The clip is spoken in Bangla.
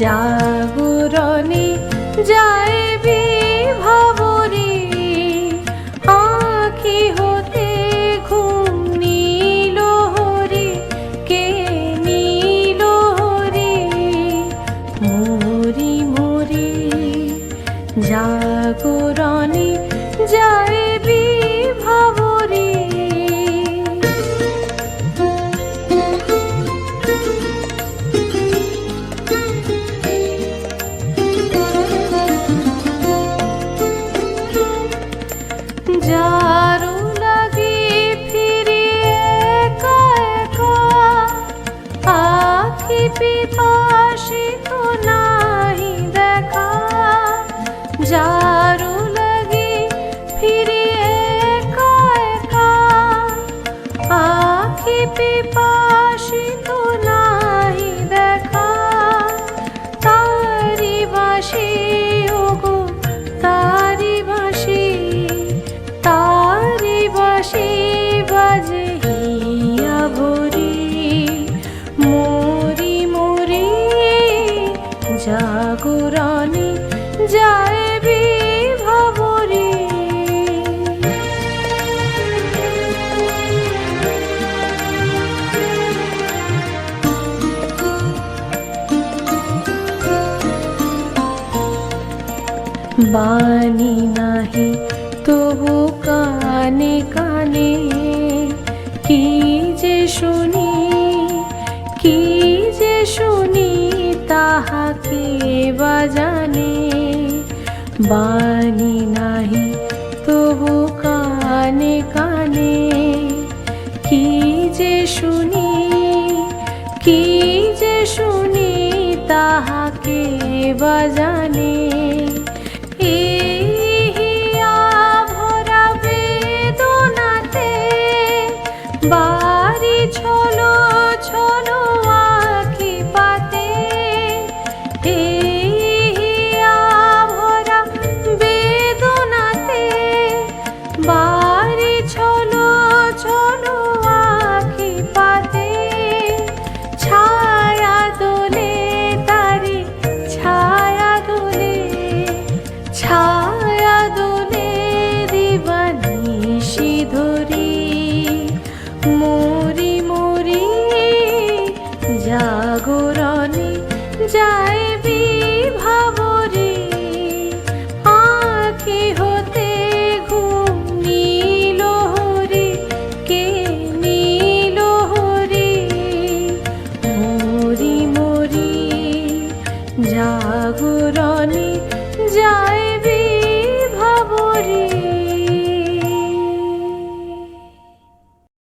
জাগরণে যায় বিভাবরে, আঁখি হতে ঘুম নীল হরে, কে নীল হরে মরি মরি। জাগরণে যায় বিভাবরে। যারু লাগে ফিরে একা একা, আখি পিপাসিত নাহি দেখা। যারু লাগে ফিরে একা একা, আখি পিপাসিত নাহি দেখা। তারি বাঁশি ওগো তারি বাঁশি, তারি বাঁশি বাজে হিয়া ভরি, মরি মরি। জাগরণে যায় বিভাবরে। বাণী নাহি তবু কানে কানে, কি যে শুনি কি যে শুনি তাহাকে বা জানে। বাণী নাহি তবু কানে কানে, কি যে শুনি কি যে শুনি তাহাকে বা জানে। বাড়ি ছলো ছলো আঁখি পাতে, ভরা বেদনাতে। বাড়ি ছলো ছলো আঁখি পাতে, ছায়া দোলে তারি ছায়া দোলে, ছায়া দোলে দিবানিশি ধরি, মরি মরি। জাগরণে যায় বিভাবরে, আঁখি হতে ঘুম নীল হরে, কে নীল হরে মরি মরি। জাগরণে যায়